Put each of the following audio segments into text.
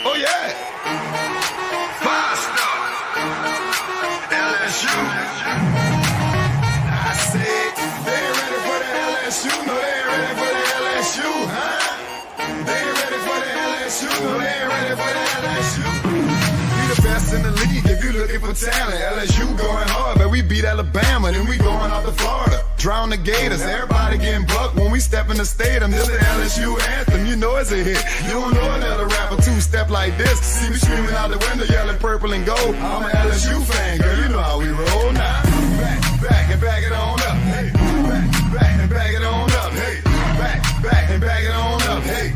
Oh, yeah. Five-star. LSU. I said, they ain't ready for the LSU. No, they ain't ready for the LSU, huh? They ain't ready for the LSU. No, they ain't ready for the LSU. We the best in the league if you looking for talent. LSU going hard, but we beat Alabama, then we going out to Florida. Drown the Gators, everybody getting bucked when we step in the stadium. This the LSU anthem, you know it's a hit. You don't know another rapper two-step like this. See me screaming out the window, yelling purple and gold. I'm an LSU fan, girl, you know how we roll now. Back and back it on up. Hey, back and back it on up. Hey, back and back it on up. Hey,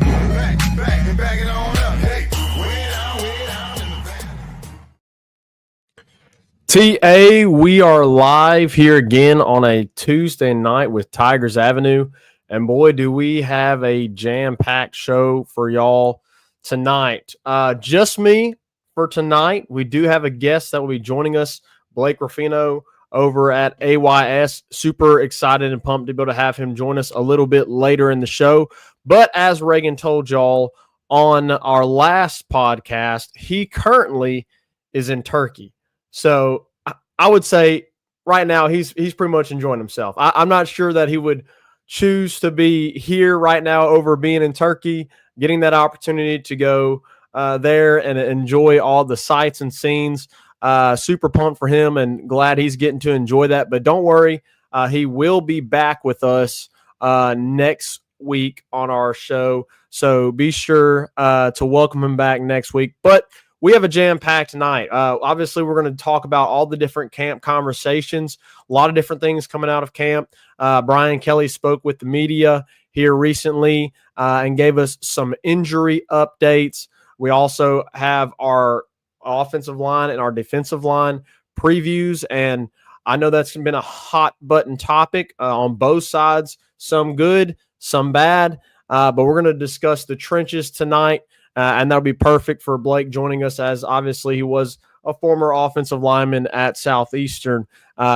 back and back it on up. Hey, way down in the back. TA, we are live here again on a Tuesday night with Tigers Avenue. And boy, do we have a jam-packed show for y'all tonight. Just me for tonight. We do have a guest that will be joining us, Blake Ruffino over at AYS. Super excited and pumped to be able to have him join us a little bit later in the show. But as Reagan told y'all on our last podcast, he currently is in Turkey. So I would say right now he's pretty much enjoying himself. I'm not sure that he would choose to be here right now over being in Turkey, getting that opportunity to go there and enjoy all the sights and scenes. Super pumped for him and glad he's getting to enjoy that. But don't worry, he will be back with us next week on our show. So be sure to welcome him back next week. But we have a jam-packed night. Obviously, we're going to talk about all the different camp conversations, a lot of different things coming out of camp. Brian Kelly spoke with the media here recently and gave us some injury updates. We also have our offensive line and our defensive line previews, and I know that's been a hot button topic on both sides, some good, some bad, but we're going to discuss the trenches tonight, and that'll be perfect for Blake joining us, as obviously he was a former offensive lineman at Southeastern,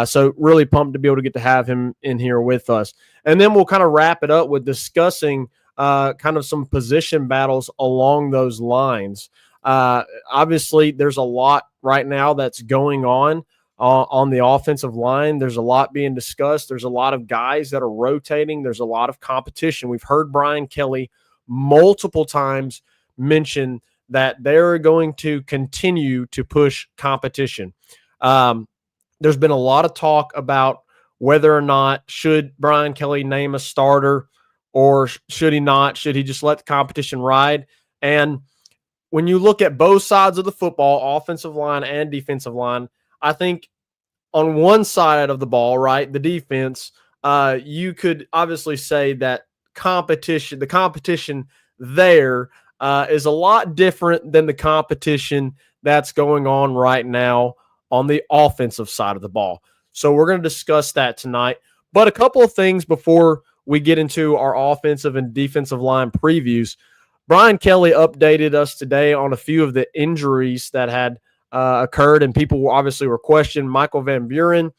so really pumped to be able to get to have him in here with us. And then we'll kind of wrap it up with discussing kind of some position battles along those lines. Obviously, there's a lot right now that's going on the offensive line. There's a lot being discussed. There's a lot of guys that are rotating. There's a lot of competition. We've heard Brian Kelly multiple times mention that they're going to continue to push competition. There's been a lot of talk about whether or not should Brian Kelly name a starter or should he not? Should he just let the competition ride? And when you look at both sides of the football, offensive line and defensive line, I think on one side of the ball, right, the defense, you could obviously say that the competition there is a lot different than the competition that's going on right now on the offensive side of the ball. So we're going to discuss that tonight. But a couple of things before we get into our offensive and defensive line previews. Brian Kelly updated us today on a few of the injuries that had occurred, and people obviously were questioned. Michael Van Buren,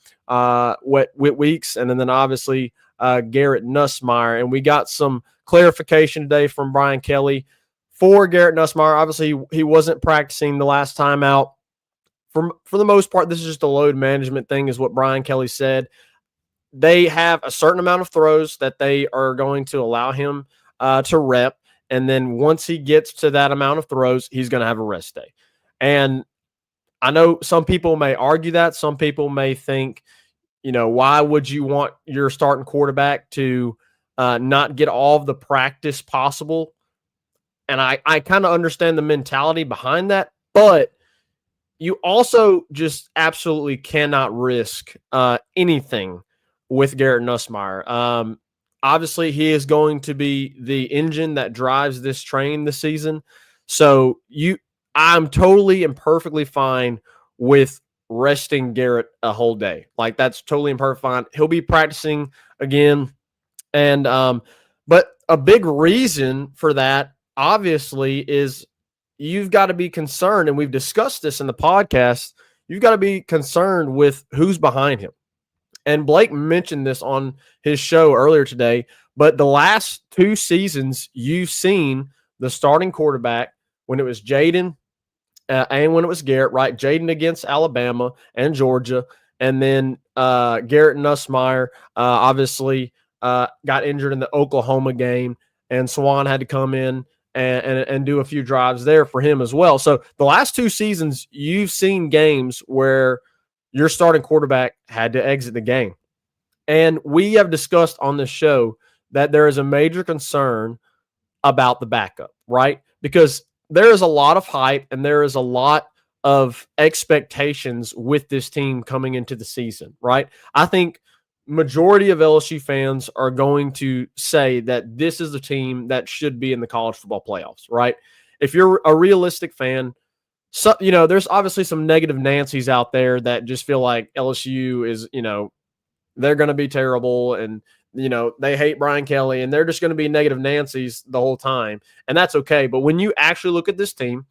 Whit Weeks, and then obviously Garrett Nussmeier. And we got some clarification today from Brian Kelly for Garrett Nussmeier. Obviously, he wasn't practicing the last time out. For the most part, this is just a load management thing, is what Brian Kelly said. They have a certain amount of throws that they are going to allow him to rep. And then once he gets to that amount of throws, he's going to have a rest day. And I know some people may argue that. Some people may think, why would you want your starting quarterback to not get all of the practice possible? And I kind of understand the mentality behind that. But you also just absolutely cannot risk anything with Garrett Nussmeier. Obviously, he is going to be the engine that drives this train this season. So I'm totally and perfectly fine with resting Garrett a whole day. Like, that's totally and perfectly fine. He'll be practicing again. And but a big reason for that, obviously, is you've got to be concerned, and we've discussed this in the podcast, you've got to be concerned with who's behind him. And Blake mentioned this on his show earlier today, but the last two seasons, you've seen the starting quarterback when it was Jaden and when it was Garrett, right? Jaden against Alabama and Georgia, and then Garrett Nussmeier obviously got injured in the Oklahoma game, and Swan had to come in and do a few drives there for him as well. So the last 2 seasons, you've seen games where your starting quarterback had to exit the game. And we have discussed on this show that there is a major concern about the backup, right? Because there is a lot of hype and there is a lot of expectations with this team coming into the season, right? I think majority of LSU fans are going to say that this is the team that should be in the college football playoffs, right? If you're a realistic fan, so, there's obviously some negative Nancy's out there that just feel like LSU is, they're going to be terrible and, they hate Brian Kelly and they're just going to be negative Nancy's the whole time. And that's okay. But when you actually look at this team,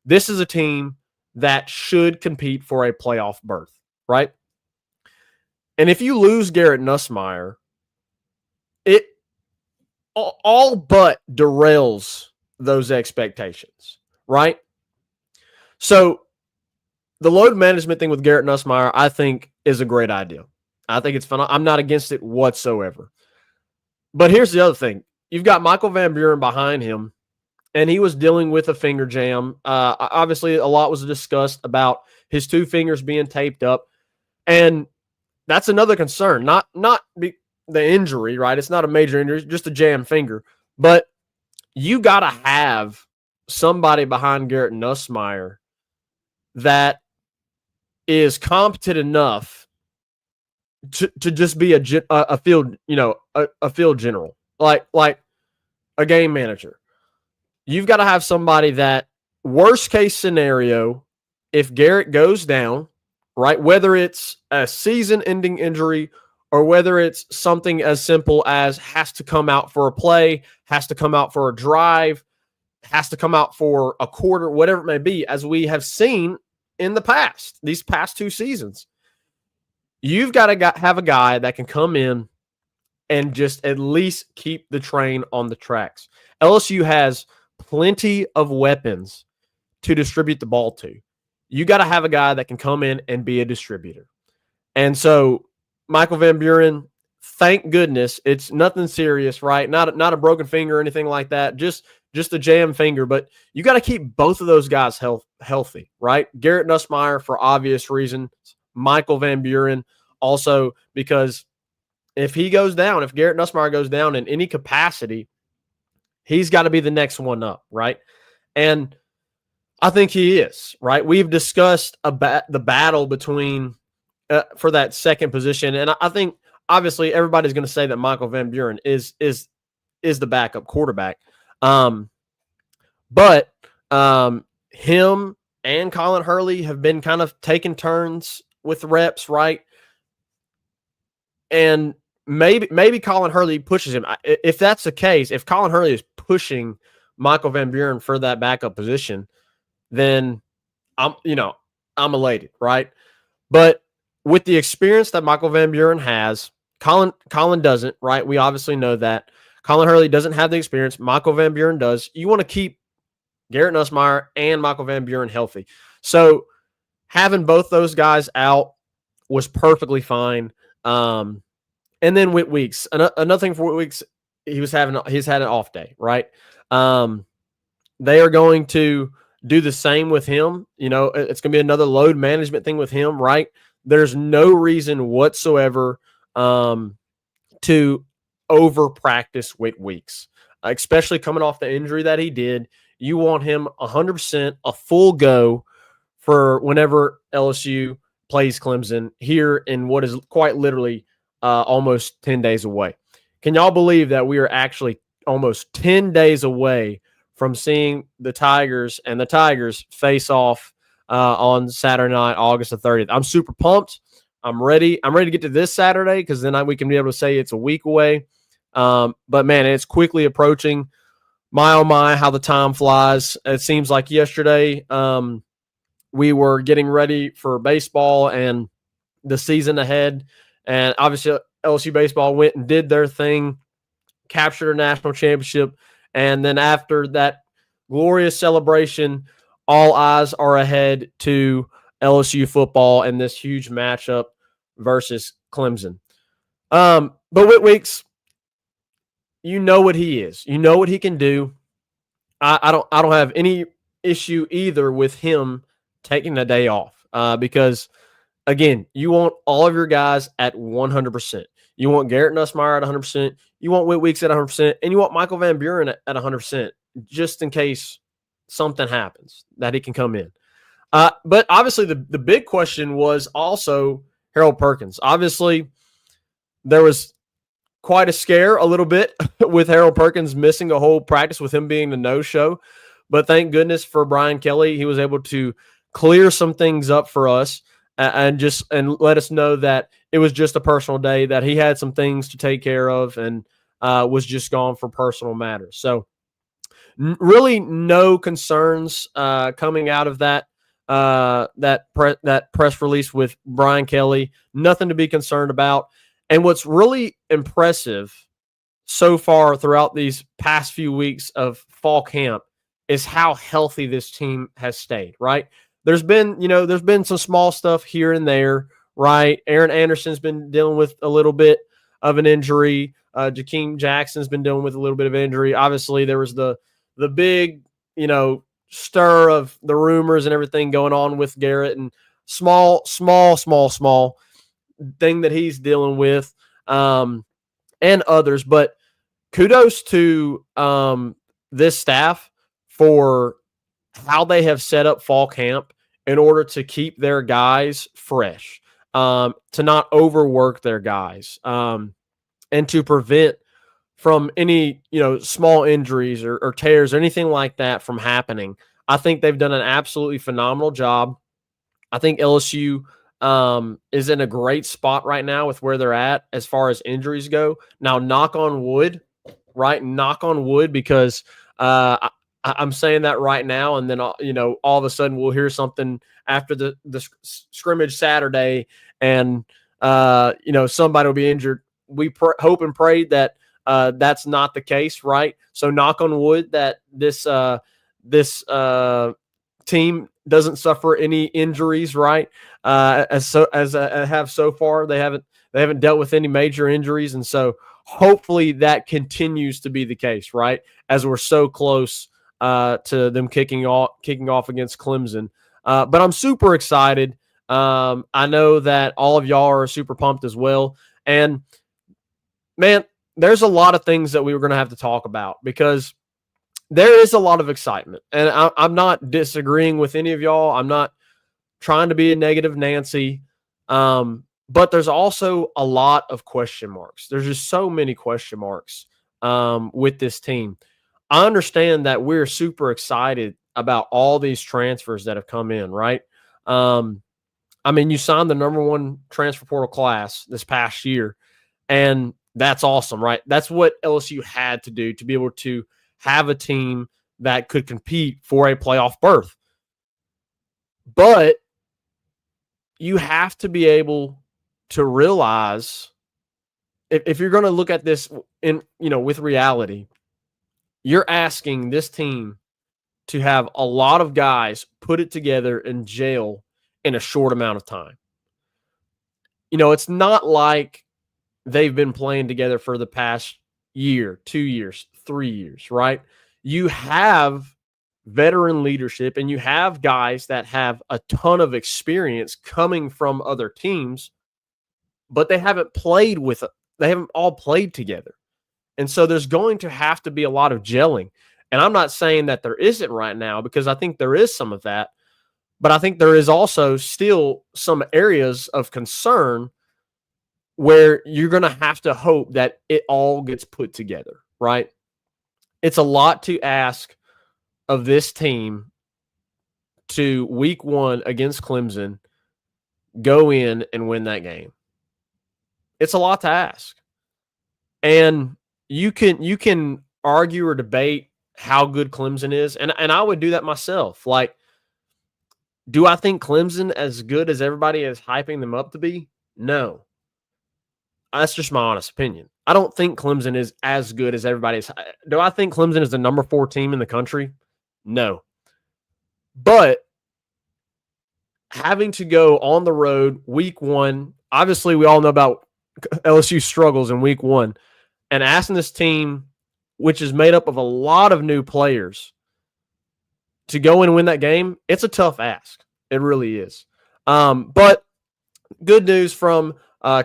this is a team that should compete for a playoff berth, right? And if you lose Garrett Nussmeier, it all but derails those expectations, right? So the load management thing with Garrett Nussmeier, I think, is a great idea. I think it's fun. I'm not against it whatsoever. But here's the other thing. You've got Michael Van Buren behind him, and he was dealing with a finger jam. Obviously, a lot was discussed about his 2 fingers being taped up. And that's another concern. Not the injury, right? It's not a major injury, just a jammed finger. But you got to have somebody behind Garrett Nussmeier that is competent enough to just be a field, a field general, like a game manager. You've got to have somebody that, worst case scenario, if Garrett goes down, right, whether it's a season-ending injury or whether it's something as simple as has to come out for a play, has to come out for a drive, has to come out for a quarter, whatever it may be, as we have seen in the past, these past 2 seasons. You've got to have a guy that can come in and just at least keep the train on the tracks. LSU has plenty of weapons to distribute the ball to. You got to have a guy that can come in and be a distributor. And so Michael Van Buren, thank goodness, it's nothing serious, right? Not a broken finger or anything like that, just a jammed finger. But you got to keep both of those guys healthy, right? Garrett Nussmeier for obvious reasons. Michael Van Buren also because if he goes down, if Garrett Nussmeier goes down in any capacity, he's got to be the next one up, right? And I think he is, right? We've discussed the battle between for that second position, and I think obviously everybody's going to say that Michael Van Buren is the backup quarterback, but him and Colin Hurley have been kind of taking turns with reps, right? And maybe Colin Hurley pushes him. If that's the case, if Colin Hurley is pushing Michael Van Buren for that backup position, then I'm elated, right? But with the experience that Michael Van Buren has, Colin doesn't, right? We obviously know that. Colin Hurley doesn't have the experience. Michael Van Buren does. You want to keep Garrett Nussmeier and Michael Van Buren healthy. So having both those guys out was perfectly fine. And then Whit Weeks, another thing for Whit Weeks, he's had an off day, right? They are going to do the same with him. It's going to be another load management thing with him, right? There's no reason whatsoever to over practice Whit Weeks, especially coming off the injury that he did. You want him 100%, a full go for whenever LSU plays Clemson here in what is quite literally almost 10 days away. Can y'all believe that we are actually almost 10 days away from seeing the Tigers face off on Saturday night, August the 30th? I'm super pumped. I'm ready. I'm ready to get to this Saturday because then we can be able to say it's a week away. But, man, it's quickly approaching. My, oh, my, how the time flies. It seems like yesterday we were getting ready for baseball and the season ahead. And obviously LSU baseball went and did their thing, captured a national championship. And then after that glorious celebration. All eyes are ahead to LSU football and this huge matchup versus Clemson. But Whit Weeks, you know what he is. You know what he can do. I don't have any issue either with him taking a day off because, again, you want all of your guys at 100%. You want Garrett Nussmeier at 100%. You want Whit Weeks at 100%. And you want Michael Van Buren at 100% just in case something happens that he can come in. But obviously the big question was also Harold Perkins. Obviously, there was quite a scare a little bit with Harold Perkins missing a whole practice with him being the no-show. But thank goodness for Brian Kelly. He was able to clear some things up for us and let us know that it was just a personal day, that he had some things to take care of and was just gone for personal matters. So really no concerns coming out of that press release with Brian Kelly. Nothing to be concerned about. And what's really impressive so far throughout these past few weeks of fall camp is how healthy this team has stayed, right? There's been some small stuff here and there, right? Aaron Anderson's been dealing with a little bit of an injury. Jakeem Jackson's been dealing with a little bit of injury. Obviously, there was the big, stir of the rumors and everything going on with Garrett, and small thing that he's dealing with, and others. But kudos to this staff for how they have set up fall camp in order to keep their guys fresh, to not overwork their guys, and to prevent from any, small injuries or tears or anything like that from happening. I think they've done an absolutely phenomenal job. I think LSU is in a great spot right now with where they're at as far as injuries go. Now, knock on wood, right? Knock on wood, because I'm saying that right now, and then all of a sudden we'll hear something after the scrimmage Saturday, and somebody will be injured. We hope and pray that that's not the case, right? So knock on wood that this team doesn't suffer any injuries, right? As I have so far, they haven't dealt with any major injuries, and so hopefully that continues to be the case, right? As we're so close to them kicking off against Clemson. But I'm super excited. I know that all of y'all are super pumped as well. And man, there's a lot of things that we were going to have to talk about, because there is a lot of excitement. And I'm not disagreeing with any of y'all. I'm not trying to be a negative Nancy. But there's also a lot of question marks. There's just so many question marks with this team. I understand that we're super excited about all these transfers that have come in, right? You signed the number one transfer portal class this past year, and that's awesome, right? That's what LSU had to do to be able to have a team that could compete for a playoff berth. But you have to be able to realize, if you're going to look at this with reality, you're asking this team to have a lot of guys put it together in jail in a short amount of time. It's not like they've been playing together for the past year, 2 years, 3 years, right? You have veteran leadership, and you have guys that have a ton of experience coming from other teams, but they haven't all played together. And so there's going to have to be a lot of gelling. And I'm not saying that there isn't right now, because I think there is some of that. But I think there is also still some areas of concern where you're going to have to hope that it all gets put together, right? It's a lot to ask of this team to week 1 against Clemson go in and win that game. It's a lot to ask. And you can argue or debate how good Clemson is, and I would do that myself. Like, do I think Clemson as good as everybody is hyping them up to be? No. That's just my honest opinion. I don't think Clemson is as good as everybody is. Do I think Clemson is the number 4 team in the country? No. But having to go on the road week one, obviously we all know about LSU struggles in week one, and asking this team, which is made up of a lot of new players, to go in and win that game, it's a tough ask. It really is. But good news from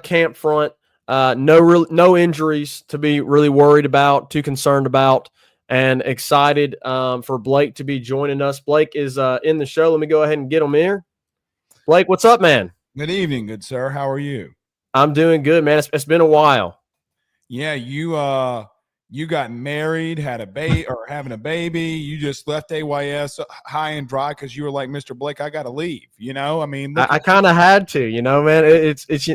camp front. No injuries to be really worried about, too concerned about, and excited for Blake to be joining us. Blake is in the show. Let me go ahead and get him here. Blake, what's up, man? Good evening, good sir. How are you? I'm doing good, man. It's been a while. Yeah, you got married, had a baby, or having a baby. You just left AYS high and dry because you were like, Mr. Blake, I got to leave. I mean, I kind of had to, man. It's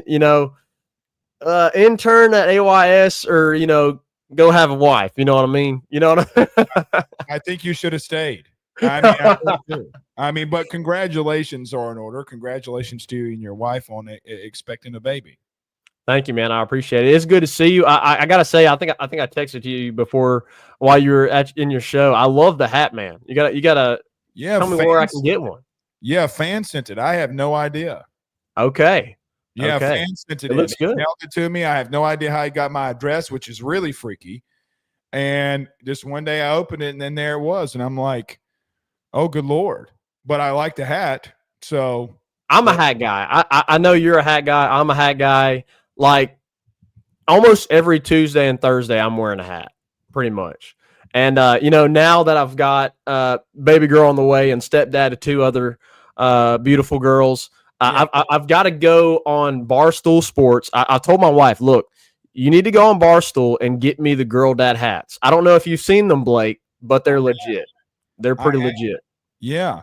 intern at AYS or go have a wife. You know what I mean? You know what I think you should have stayed. I mean, but congratulations are in order. Congratulations to you and your wife on expecting a baby. Thank you, man. I appreciate it. It's good to see you. I gotta say, I think I texted you before while you were in your show. I love the hat, man. You gotta tell me where I can get one. Yeah, fans sent it. I have no idea. Okay. Yeah, okay. fans sent it. It looks good. He mailed it to me. I have no idea how he got my address, which is really freaky. And just one day I opened it, and then there it was, and I'm like, oh, good Lord. But I like the hat, so. I'm a hat guy. I know you're a hat guy. I'm a hat guy. Like almost every Tuesday and Thursday, I'm wearing a hat, pretty much. And, now that I've got baby girl on the way and stepdad to two other beautiful girls, I've got to go on Barstool Sports. I told my wife, look, you need to go on Barstool and get me the girl dad hats. I don't know if you've seen them, Blake, but they're legit. They're pretty legit. Yeah.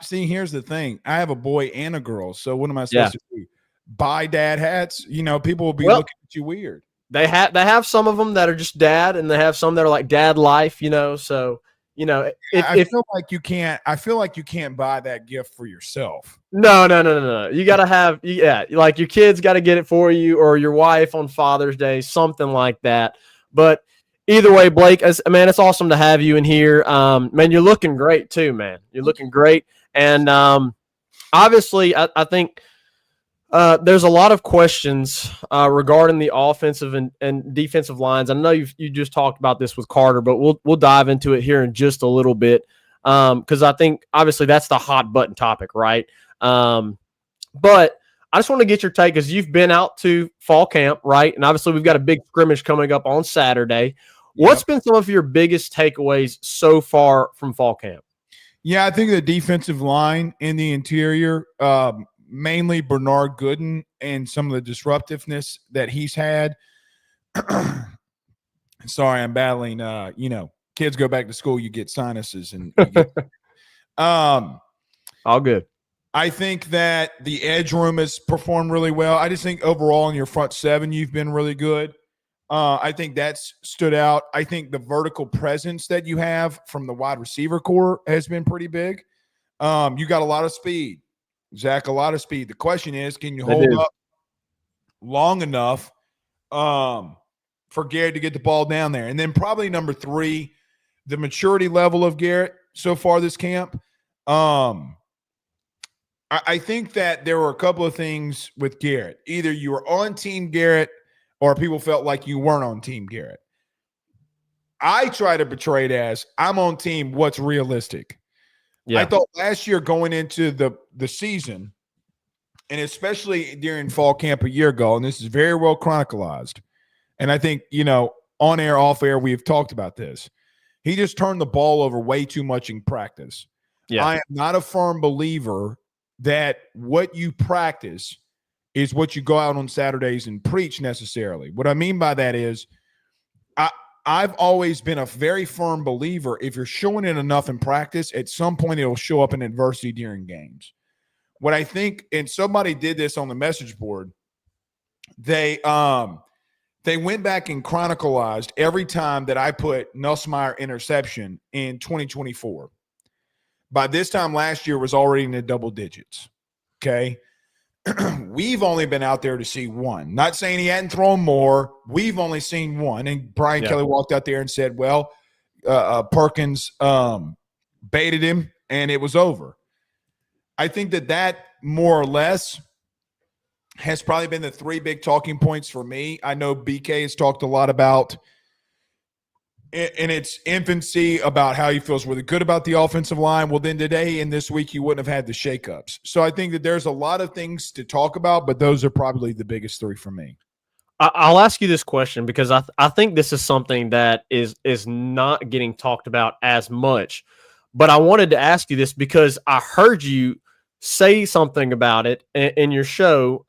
See, here's the thing. I have a boy and a girl. So what am I supposed to do? Buy dad hats? People will be looking at you weird. They have some of them that are just dad, and they have some that are like dad life, So, I feel like you can't. I feel like you can't buy that gift for yourself. No. You got to have, like your kids got to get it for you, or your wife on Father's Day, something like that. But either way, Blake, man, it's awesome to have you in here. Man, you're looking great too, man. You're looking great, and obviously, I think. There's a lot of questions regarding the offensive and defensive lines. I know you just talked about this with Carter, but we'll dive into it here in just a little bit because I think obviously that's the hot button topic, right? But I just want to get your take because you've been out to fall camp, right? And obviously we've got a big scrimmage coming up on Saturday. What's been some of your biggest takeaways so far from fall camp? Yeah, I think the defensive line in the interior. Mainly Bernard Gooden and some of the disruptiveness that he's had. Sorry, I'm battling. Kids go back to school, you get sinuses, and all good. I think that the edge room has performed really well. I just think overall in your front seven, you've been really good. I think that's stood out. I think the vertical presence that you have from the wide receiver core has been pretty big. You got a lot of speed. Zach, a lot of speed. The question is, can you hold up long enough for Garrett to get the ball down there? And then probably number three, the maturity level of Garrett so far this camp. I think that there were a couple of things with Garrett. Either you were on Team Garrett or people felt like you weren't on Team Garrett. I try to portray it as I'm on team what's realistic. Yeah. I thought last year going into the season, and especially during fall camp a year ago, and this is very well chronicled, and I think, on air, off air, we've talked about this. He just turned the ball over way too much in practice. Yeah. I am not a firm believer that what you practice is what you go out on Saturdays and preach necessarily. What I mean by that is I've always been a very firm believer if you're showing it enough in practice, at some point it'll show up in adversity during games. What I think, and somebody did this on the message board, they went back and chronicled every time that I put Nussmeier interception in 2024. By this time last year was already in the double digits, okay? We've only been out there to see one. Not saying he hadn't thrown more. We've only seen one. And Brian Kelly walked out there and said, well, Perkins baited him, and it was over. I think that more or less has probably been the three big talking points for me. I know BK has talked a lot about in its infancy about how he feels really good about the offensive line. Well, then today and this week, he wouldn't have had the shakeups. So I think that there's a lot of things to talk about, but those are probably the biggest three for me. I'll ask you this question because I think this is something that is not getting talked about as much. But I wanted to ask you this because I heard you say something about it in your show.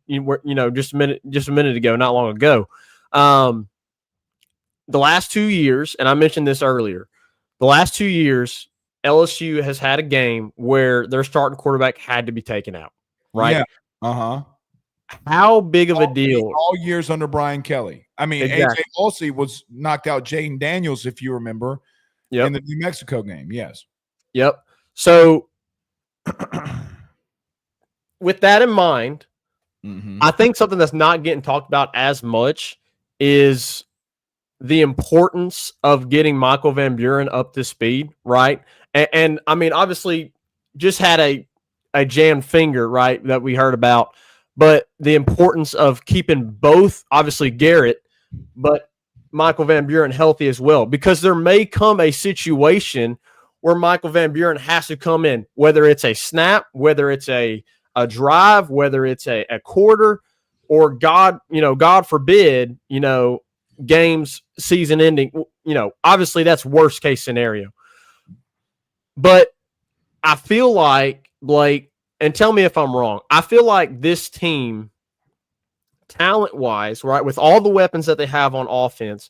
Just a minute ago, not long ago. The last 2 years, and I mentioned this earlier, the last 2 years, LSU has had a game where their starting quarterback had to be taken out, right? Yeah. How big of a deal? All years under Brian Kelly. I mean, Exactly. AJ Olsey was knocked out Jaden Daniels, if you remember, in the New Mexico game. Yes. Yep. So with that in mind, I think something that's not getting talked about as much is the importance of getting Michael Van Buren up to speed, right? And I mean, obviously, just had a jammed finger, right, that we heard about, but the importance of keeping both, obviously Garrett, but Michael Van Buren healthy as well, because there may come a situation where Michael Van Buren has to come in, whether it's a snap, whether it's a drive, whether it's a quarter, or God forbid, games season ending, obviously that's worst case scenario. But I feel like, Blake, and tell me if I'm wrong, I feel like this team, talent-wise, right, with all the weapons that they have on offense,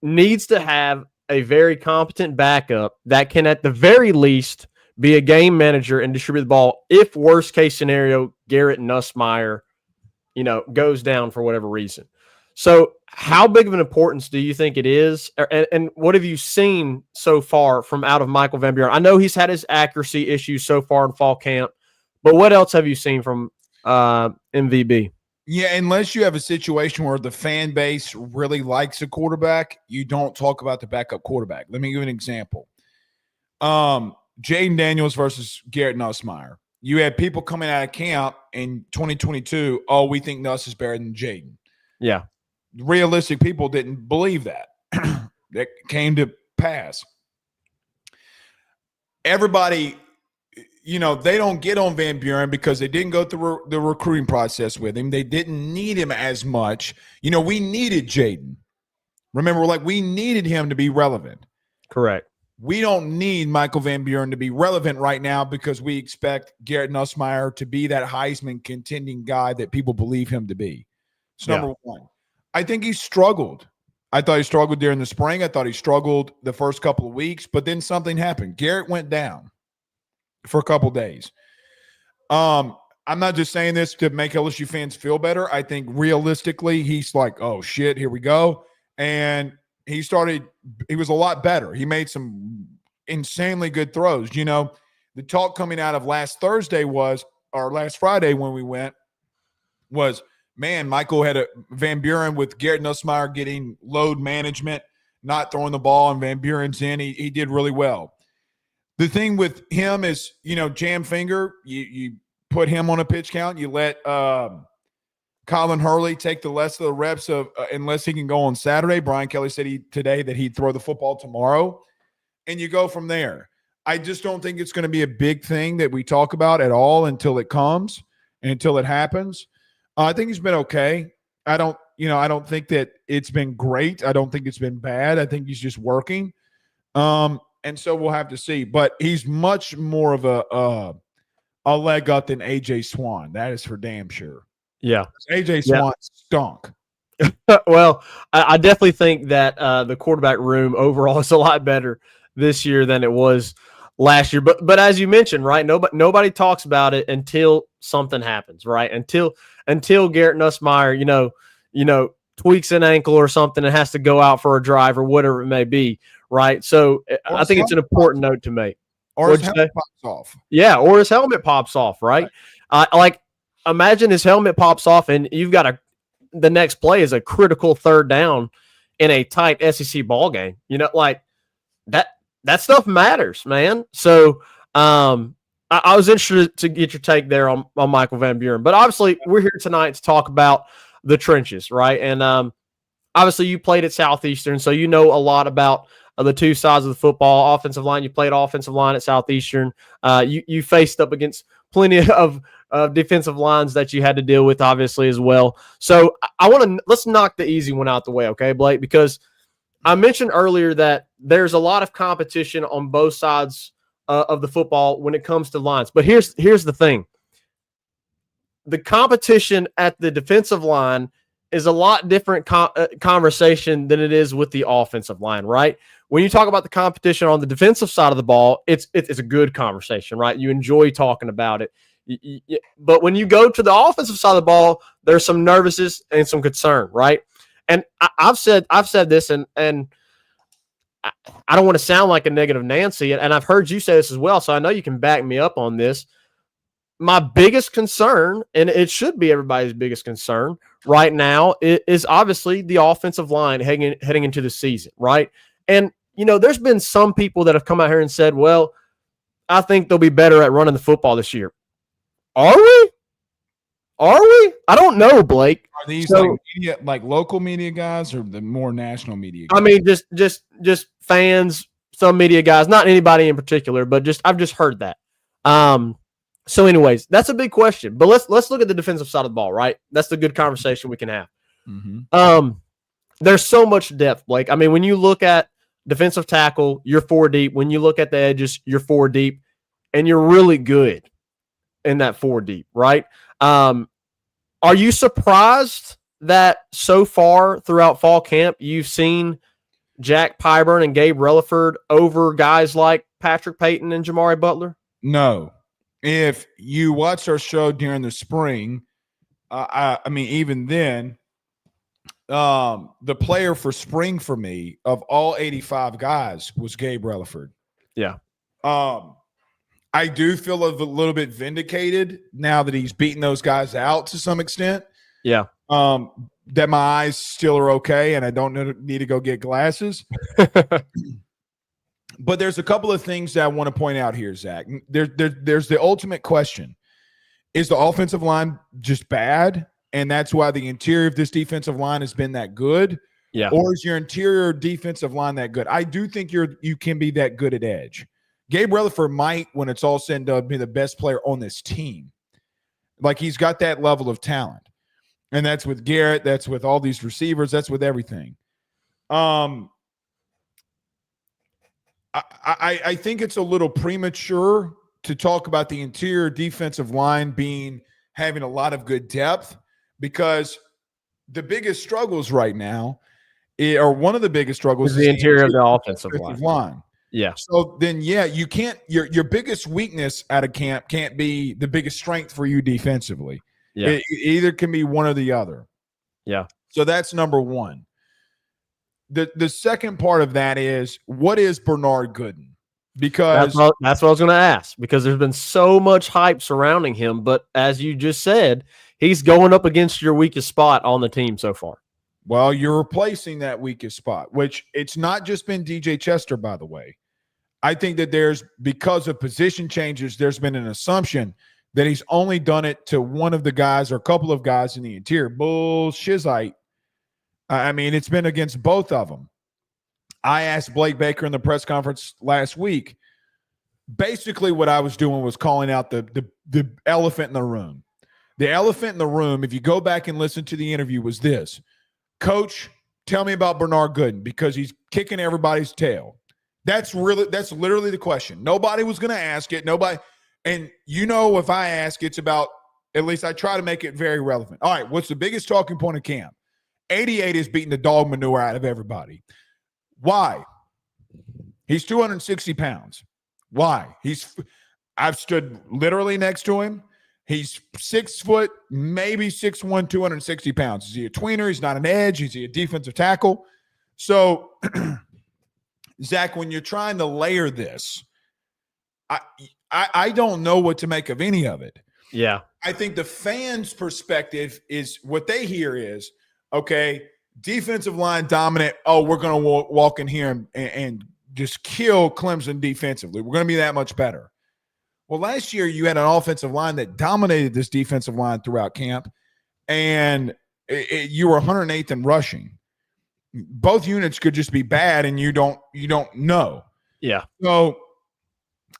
needs to have a very competent backup that can, at the very least, be a game manager and distribute the ball if worst case scenario, Garrett Nussmeier, goes down for whatever reason. So how big of an importance do you think it is? And what have you seen so far from out of Michael Van Buren? I know he's had his accuracy issues so far in fall camp, but what else have you seen from MVB? Yeah, unless you have a situation where the fan base really likes a quarterback, you don't talk about the backup quarterback. Let me give you an example. Jaden Daniels versus Garrett Nussmeier. You had people coming out of camp in 2022, oh, we think Nuss is better than Jaden. Yeah. Realistic people didn't believe that. That came to pass. Everybody, they don't get on Van Buren because they didn't go through the recruiting process with him. They didn't need him as much. We needed Jaden. Remember, we needed him to be relevant. Correct. We don't need Michael Van Buren to be relevant right now because we expect Garrett Nussmeier to be that Heisman contending guy that people believe him to be. So number one. I think he struggled. I thought he struggled during the spring. I thought he struggled the first couple of weeks, but then something happened. Garrett went down for a couple of days. I'm not just saying this to make LSU fans feel better. I think realistically, he's like, oh, shit, here we go. And he was a lot better. He made some insanely good throws. The talk coming out of last Friday when we went was, man, Michael had a Van Buren with Garrett Nussmeier getting load management, not throwing the ball, and Van Buren's in. He did really well. The thing with him is, jam finger, you put him on a pitch count. You let Colin Hurley take the less of the reps of unless he can go on Saturday. Brian Kelly said today that he'd throw the football tomorrow, and you go from there. I just don't think it's going to be a big thing that we talk about at all until it comes, until it happens. I think he's been okay. I don't think that it's been great. I don't think it's been bad. I think he's just working. And so we'll have to see. But he's much more of a leg up than AJ Swan. That is for damn sure. Yeah. AJ Swan stunk. Well, I definitely think that the quarterback room overall is a lot better this year than it was last year. But as you mentioned, right, nobody talks about it until something happens, right? Until Garrett Nussmeier, tweaks an ankle or something and has to go out for a drive or whatever it may be, right? So I think it's an important note to make. Or his helmet pops off. Yeah, or his helmet pops off, right? Imagine his helmet pops off and you've got the next play is a critical third down in a tight SEC ball game. That that stuff matters, man. So I was interested to get your take there on Michael Van Buren. But obviously, we're here tonight to talk about the trenches, right? And obviously, you played at Southeastern, so you know a lot about the two sides of the football. Offensive line, you played offensive line at Southeastern. You faced up against plenty of defensive lines that you had to deal with, obviously, as well. So let's knock the easy one out the way, okay, Blake? Because I mentioned earlier that there's a lot of competition on both sides of the football when it comes to lines. But here's the thing. The competition at the defensive line is a lot different conversation than it is with the offensive line, right? When you talk about the competition on the defensive side of the ball, it's a good conversation, right? You enjoy talking about it. But when you go to the offensive side of the ball, there's some nervousness and some concern, right? And I've said this, and I don't want to sound like a negative Nancy, and I've heard you say this as well, so I know you can back me up on this. My biggest concern, and it should be everybody's biggest concern right now, is obviously the offensive line heading into the season, right? And, there's been some people that have come out here and said, well, I think they'll be better at running the football this year. Are we? I don't know, Blake. Are these So, like local media guys or the more national media guys? I mean, just fans, some media guys, not anybody in particular, but I've just heard that. So anyways, that's a big question. But let's look at the defensive side of the ball, right? That's the good conversation we can have. Mm-hmm. There's so much depth, Blake. I mean, when you look at defensive tackle, you're 4 deep. When you look at the edges, you're 4 deep, and you're really good in that 4 deep, right? Are you surprised that so far throughout fall camp you've seen Jack Pyburn and Gabe Relaford over guys like Patrick Payton and Jamari Butler? No. If you watched our show during the spring, I mean, even then, the player for spring for me of all 85 guys was Gabe Relaford. Yeah. I do feel a little bit vindicated now that he's beaten those guys out to some extent. Yeah. That my eyes still are okay and I don't need to go get glasses. But there's a couple of things that I want to point out here, Zach. There's the ultimate question. Is the offensive line just bad? And that's why the interior of this defensive line has been that good? Yeah. Or is your interior defensive line that good? I do think you can be that good at edge. Gabe Relaford might, when it's all said and done, be the best player on this team. Like, he's got that level of talent. And that's with Garrett. That's with all these receivers. That's with everything. I think it's a little premature to talk about the interior defensive line having a lot of good depth, because the biggest struggles right now, or one of the biggest struggles, is the interior of the offensive line. Yeah. So then, you can't. Your biggest weakness out of camp can't be the biggest strength for you defensively. Yeah. It either can be one or the other. Yeah. So that's number one. The second part of that is, what is Bernard Gooden? Because that's what I was going to ask, because there's been so much hype surrounding him, but as you just said, he's going up against your weakest spot on the team so far. Well, you're replacing that weakest spot, which it's not just been DJ Chester, by the way. I think that because of position changes, there's been an assumption that he's only done it to one of the guys or a couple of guys in the interior. Bullshizite. I mean, it's been against both of them. I asked Blake Baker in the press conference last week. Basically, what I was doing was calling out the elephant in the room. The elephant in the room, if you go back and listen to the interview, was this. Coach, tell me about Bernard Gooden, because he's kicking everybody's tail. That's literally the question. Nobody was going to ask it. Nobody. And if I ask, it's about, at least I try to make it very relevant. All right, what's the biggest talking point of camp? 88 is beating the dog manure out of everybody. Why? He's 260 pounds. Why? I've stood literally next to him. He's 6 foot, maybe 6'1", 260 pounds. Is he a tweener? He's not an edge. Is he a defensive tackle? So, Zach, when you're trying to layer this, I don't know what to make of any of it. Yeah. I think the fans' perspective is, what they hear is, okay, defensive line dominant. Oh, we're going to walk in here and just kill Clemson defensively. We're going to be that much better. Well, last year you had an offensive line that dominated this defensive line throughout camp, and you were 108th in rushing. Both units could just be bad, and you don't know. Yeah. So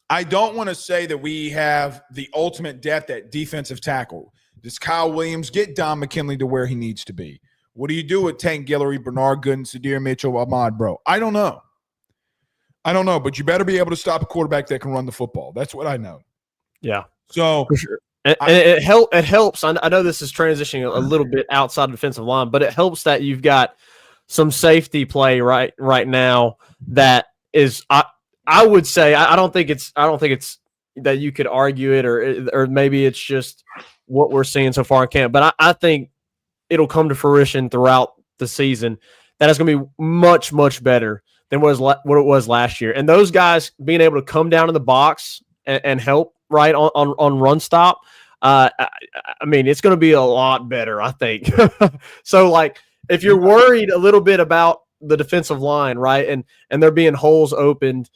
I don't want to say that we have the ultimate depth at defensive tackle. Does Kyle Williams get Don McKinley to where he needs to be? What do you do with Tank Guillory, Bernard Gooden, Sadir Mitchell, Ahmad Bro? I don't know. But you better be able to stop a quarterback that can run the football. That's what I know. Yeah. So for sure. And it helps. I know this is transitioning a little bit outside the defensive line, but it helps that you've got some safety play right now that is I would say I don't think it's that you could argue it or maybe it's just what we're seeing so far in camp. But I think it'll come to fruition throughout the season that it's going to be much, much better than what it was last year. And those guys being able to come down in the box and help right on run stop, I mean, it's going to be a lot better, I think. So, like, if you're worried a little bit about the defensive line, right, and there being holes opened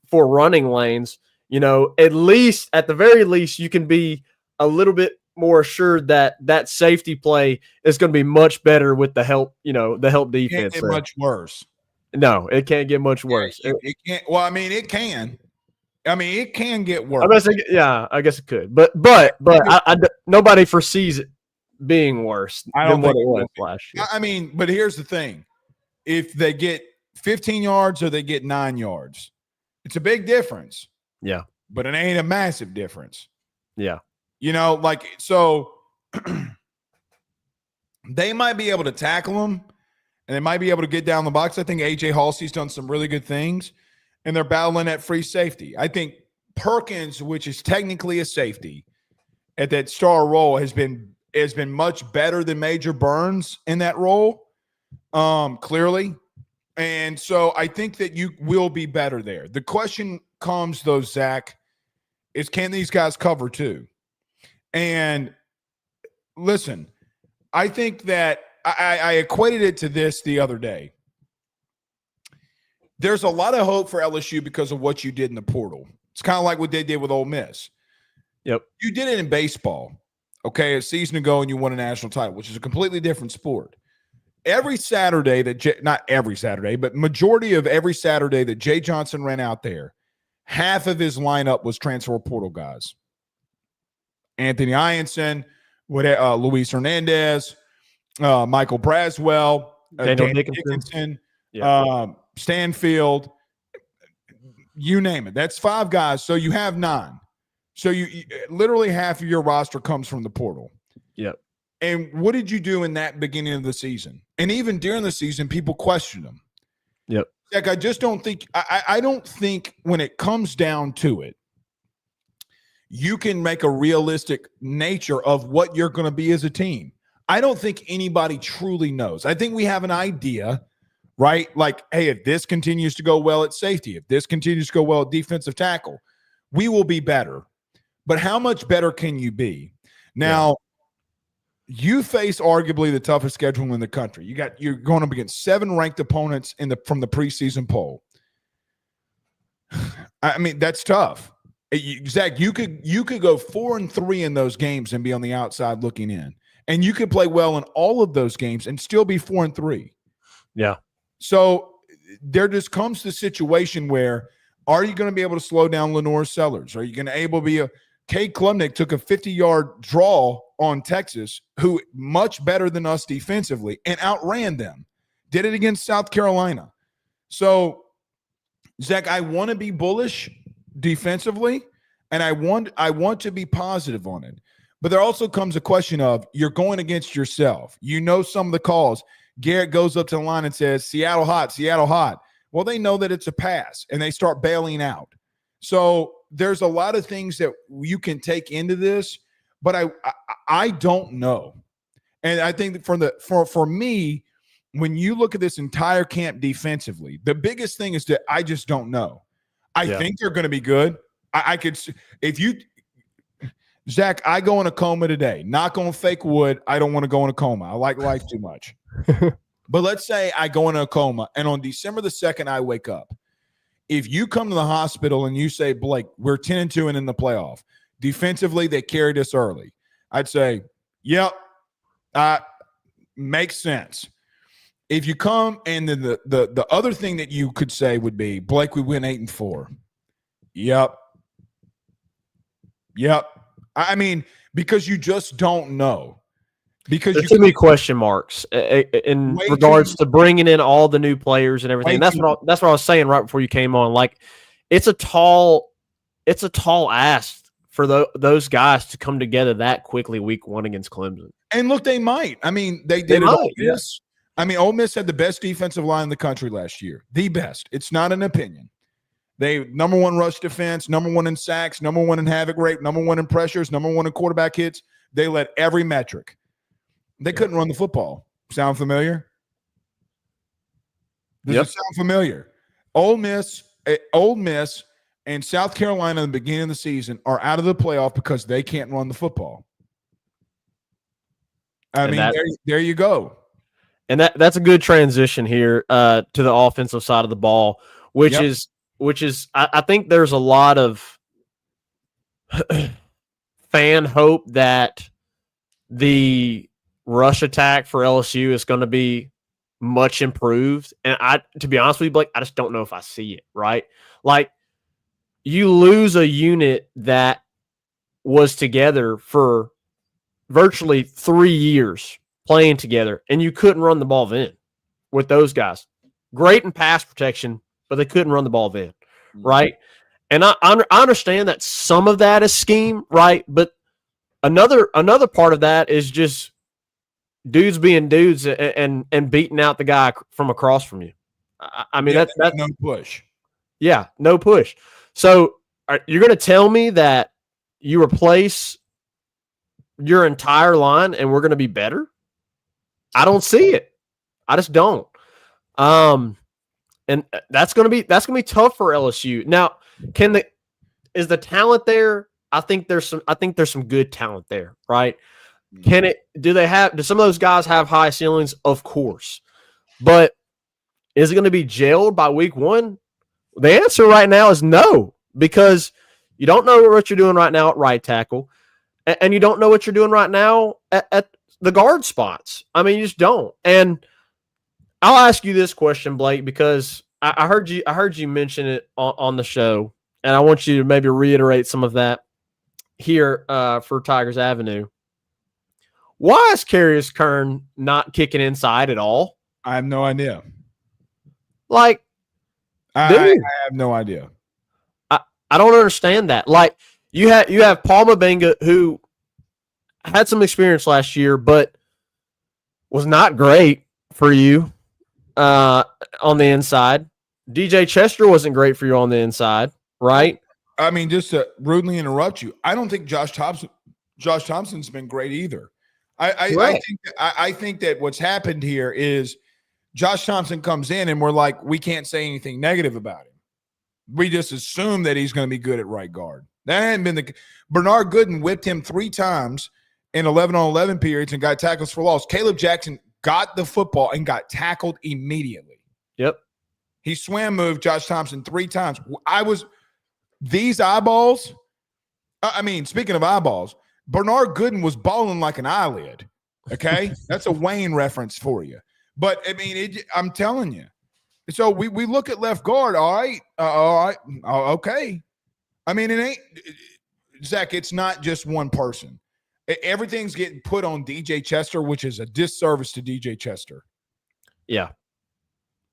for running lanes, at the very least, you can be a little bit more assured that safety play is going to be much better with the help, the help defense. It can't get much worse. No, it can't get much worse. It can't. Well, I mean, it can. I mean, it can get worse. I guess it could. But nobody foresees it being worse than what it was last year. I mean, but here's the thing. If they get 15 yards or they get 9 yards, it's a big difference. Yeah. But it ain't a massive difference. Yeah. So they might be able to tackle them and they might be able to get down the box. I think A.J. Halsey's done some really good things, and they're battling at free safety. I think Perkins, which is technically a safety, at that star role has been much better than Major Burns in that role, clearly. And so I think that you will be better there. The question comes, though, Zach, is can these guys cover too? And listen, I think that I equated it to this the other day. There's a lot of hope for LSU because of what you did in the portal. It's kind of like what they did with Ole Miss. Yep. You did it in baseball, okay, a season ago, and you won a national title, which is a completely different sport. Every Saturday not every Saturday, but majority of every Saturday that Jay Johnson ran out there, half of his lineup was transfer portal guys. Anthony Ianson, Luis Hernandez, Michael Braswell, Daniel Dan Dickinson, Stanfield, you name it. That's 5 guys. So you have 9. So you literally half of your roster comes from the portal. Yep. And what did you do in that beginning of the season? And even during the season, people questioned them. Yep. Like, I just don't think I don't think when it comes down to it, you can make a realistic nature of what you're going to be as a team. I don't think anybody truly knows. I think we have an idea, right? Like, hey, if this continues to go well at safety, if this continues to go well at defensive tackle, we will be better. But how much better can you be? Now, you face arguably the toughest schedule in the country. You're going up against 7 ranked opponents from the preseason poll. I mean, that's tough. Zach, you could go 4-3 in those games and be on the outside looking in, and you could play well in all of those games and still be 4-3. Yeah. So there just comes the situation where, are you going to be able to slow down Lenore Sellers? Are you going to able to be Cade Klubnik took a 50-yard draw on Texas, who much better than us defensively, and outran them. Did it against South Carolina. So, Zach, I want to be bullish defensively, and I want to be positive on it. But there also comes a question of you're going against yourself. Some of the calls. Garrett goes up to the line and says, Seattle hot, Seattle hot. Well, they know that it's a pass, and they start bailing out. So there's a lot of things that you can take into this, but I don't know. And I think for me, when you look at this entire camp defensively, the biggest thing is that I just don't know. I think they're going to be good. Zach, I go in a coma today. Knock on fake wood. I don't want to go in a coma. I like life too much. But let's say I go in a coma, and on December the 2nd, I wake up. if you come to the hospital and you say, Blake, we're 10-2 and in the playoff, defensively, they carried us early, I'd say, yep, makes sense. If you come and the other thing that you could say would be, Blake, we win 8-4. Yep. I mean, because you just don't know. Because there's too many question marks in regards to bringing in all the new players and everything. That's what I was saying right before you came on. Like, it's a tall ask for those guys to come together that quickly week 1 against Clemson. And look, they might. I mean, they did it all. Yes. I mean, Ole Miss had the best defensive line in the country last year. The best. It's not an opinion. They number 1 rush defense, number 1 in sacks, number 1 in havoc rate, number 1 in pressures, number 1 in quarterback hits. They led every metric. They couldn't run the football. Sound familiar? Does it sound familiar? Ole Miss and South Carolina in the beginning of the season are out of the playoff because they can't run the football. I mean, there you go. And that's a good transition here to the offensive side of the ball, which is I think there's a lot of fan hope that the rush attack for LSU is going to be much improved. And to be honest with you, Blake, I just don't know if I see it, right? Like, you lose a unit that was together for virtually 3 years playing together, and you couldn't run the ball then with those guys. Great in pass protection, but they couldn't run the ball then, right? And I understand that some of that is scheme, right? But another part of that is just dudes being dudes and beating out the guy from across from you. I mean, that's no push. Yeah, no push. So you're going to tell me that you replace your entire line and we're going to be better? I don't see it. I just don't. And that's going to be tough for LSU. Now, is the talent there? I think there's some good talent there, right? Do some of those guys have high ceilings? Of course. But is it going to be jailed by week 1? The answer right now is no, because you don't know what you're doing right now at right tackle, and you don't know what you're doing right now at the guard spots. I mean, you just don't. And I'll ask you this question, Blake, because I heard you mention it on the show, and I want you to maybe reiterate some of that here for Tigers Avenue. Why is Carius Kern not kicking inside at all? I have no idea. Like, I have no idea. I don't understand that. Like, you have Paul Mabenga, who had some experience last year, but was not great for you on the inside. DJ Chester wasn't great for you on the inside, right? I mean, just to rudely interrupt you, I don't think Josh Thompson's been great either. I think that what's happened here is Josh Thompson comes in and we're like, we can't say anything negative about him. We just assume that he's going to be good at right guard. That hadn't been Bernard Gooden whipped him 3 times in 11-on-11 periods and got tackles for loss. Caleb Jackson got the football and got tackled immediately. Yep. He swam moved Josh Thompson 3 times. These eyeballs, I mean, speaking of eyeballs, Bernard Gooden was balling like an eyelid. Okay? That's a Wayne reference for you. But, I mean, I'm telling you. So we look at left guard, all right, okay. I mean, it ain't – Zach, it's not just one person. Everything's getting put on DJ Chester, which is a disservice to DJ Chester. Yeah.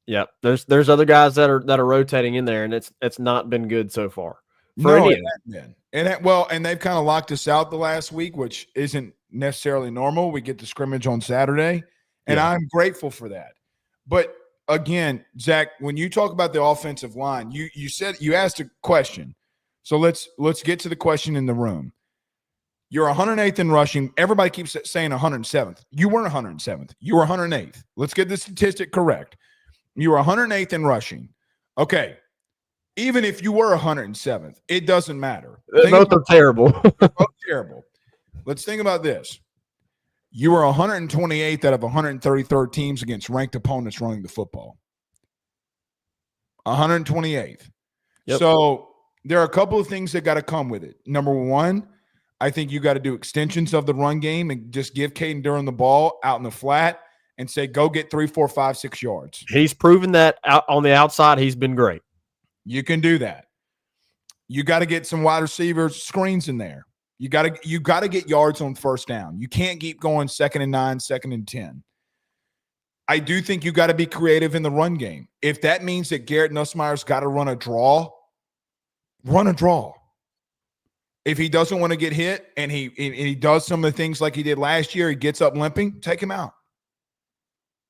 Yeah. There's other guys that are rotating in there, and it's not been good so far. No, it hasn't been. And they've kind of locked us out the last week, which isn't necessarily normal. We get the scrimmage on Saturday, and I'm grateful for that. But again, Zach, when you talk about the offensive line, you asked a question. So let's get to the question in the room. You're 108th in rushing. Everybody keeps saying 107th. You weren't 107th. You were 108th. Let's get the statistic correct. You were 108th in rushing. Okay. Even if you were 107th, it doesn't matter. Both are terrible. Both terrible. Let's think about this. You were 128th out of 133rd teams against ranked opponents running the football. 128th. Yep. So there are a couple of things that got to come with it. Number one, I think you got to do extensions of the run game and just give Caden Durham the ball out in the flat and say, go get 3, 4, 5, 6 yards. He's proven that out on the outside. He's been great. You can do that. You got to get some wide receivers screens in there. You got to get yards on first down. You can't keep going 2nd and 9, 2nd and 10. I do think you got to be creative in the run game. If that means that Garrett Nussmeier's got to run a draw. If he doesn't want to get hit and he does some of the things like he did last year, he gets up limping, take him out.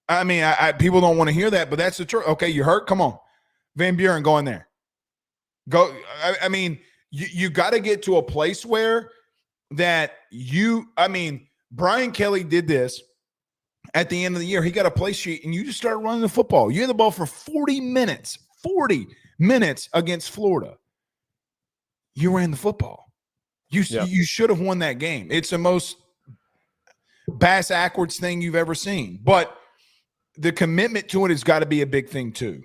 I mean, people don't want to hear that, but that's the truth. Okay, you hurt? Come on. Van Buren, go in there. Go. I mean, you got to get to a place where Brian Kelly did this at the end of the year. He got a play sheet, and you just started running the football. You had the ball for 40 minutes against Florida. You ran the football. You should have won that game. It's the most bass-ackwards thing you've ever seen. But the commitment to it has got to be a big thing too.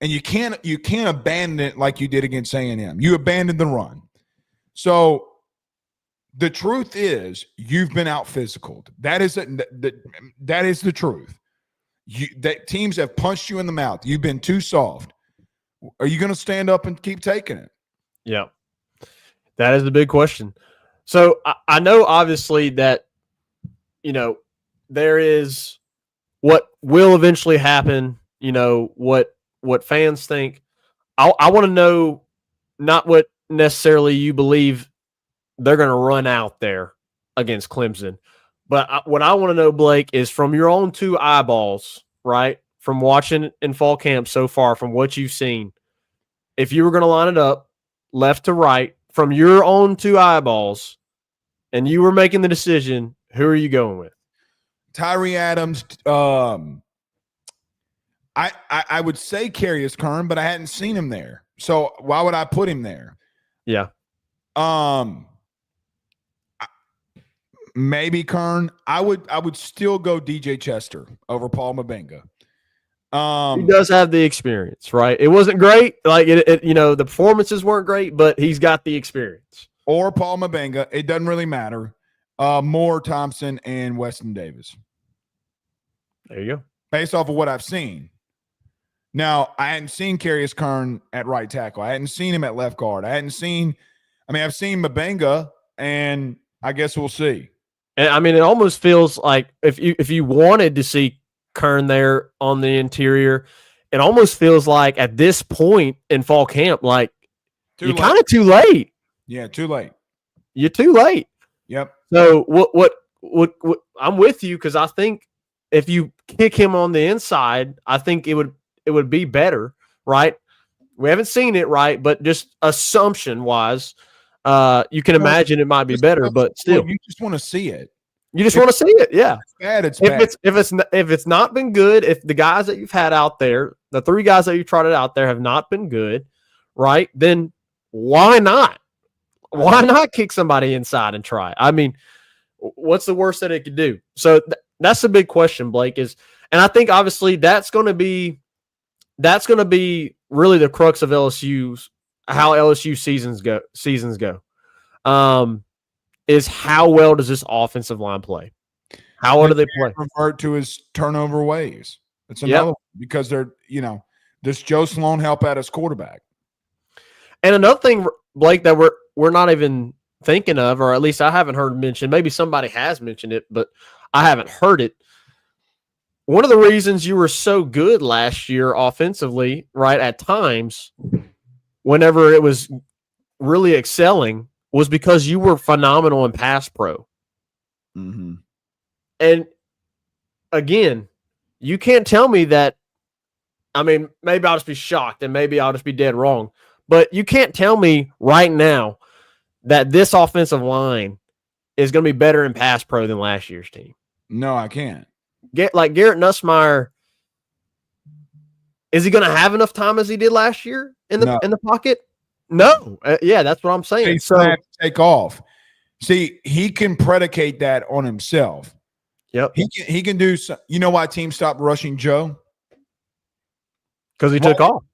And you can't abandon it like you did against A&M. You abandoned the run. So the truth is you've been out-physicaled. That is the truth. That teams have punched you in the mouth. You've been too soft. Are you going to stand up and keep taking it? Yeah. That is the big question. So I know obviously that, there is what will eventually happen, what fans think. I want to know not what necessarily you believe they're going to run out there against Clemson. But what I want to know, Blake, is from your own 2 eyeballs, right, from watching in fall camp so far, from what you've seen, if you were going to line it up left to right, from your own 2 eyeballs, and you were making the decision, who are you going with? Tyree Adams. I would say Carius Kern, but I hadn't seen him there. So why would I put him there? Yeah. Maybe Kern. I would still go DJ Chester over Paul Mabenga. He does have the experience, right? It wasn't great. Like the performances weren't great, but he's got the experience. Or Paul Mabenga. It doesn't really matter. Moore, Thompson, and Weston Davis. There you go. Based off of what I've seen. Now, I hadn't seen Carius Kern at right tackle. I hadn't seen him at left guard. I've seen Mabenga, and I guess we'll see. And I mean, it almost feels like if you wanted to see Kern there on the interior, it almost feels like at this point in fall camp, like you're kind of too late. Yeah, too late. You're too late. Yep. So what I'm with you, because I think if you kick him on the inside, I think it would be better, right? We haven't seen it, right? But just assumption wise, you can imagine it might be better, but still, you just want to see it. You just want to see it, yeah. It's bad. It's bad. If it's not been good, if the guys that you've had out there, the 3 guys that you've trotted out there have not been good, right? Then why not? Why not kick somebody inside and try? I mean, what's the worst that it could do? So that's the big question, Blake. And I think obviously that's going to be really the crux of LSU's how LSU seasons go. Is how well does this offensive line play? How well do they play? Revert to his turnover ways. It's another one because does Joe Sloan help out as quarterback? And another thing, Blake, that we're not even thinking of, or at least I haven't heard mentioned. Maybe somebody has mentioned it, but I haven't heard it. One of the reasons you were so good last year offensively, right, at times, whenever it was really excelling, was because you were phenomenal in pass pro. Mm-hmm. And again, you can't tell me that. I mean, maybe I'll just be shocked and maybe I'll just be dead wrong, but you can't tell me right now that this offensive line is going to be better in pass pro than last year's team. No, I can't. Like Garrett Nussmeier, is he going to have enough time as he did last year in the pocket? No. Yeah, that's what I'm saying. He's going to have to take off. See, he can predicate that on himself. Yep. He can do – you know why teams stopped rushing Joe? Because he took off.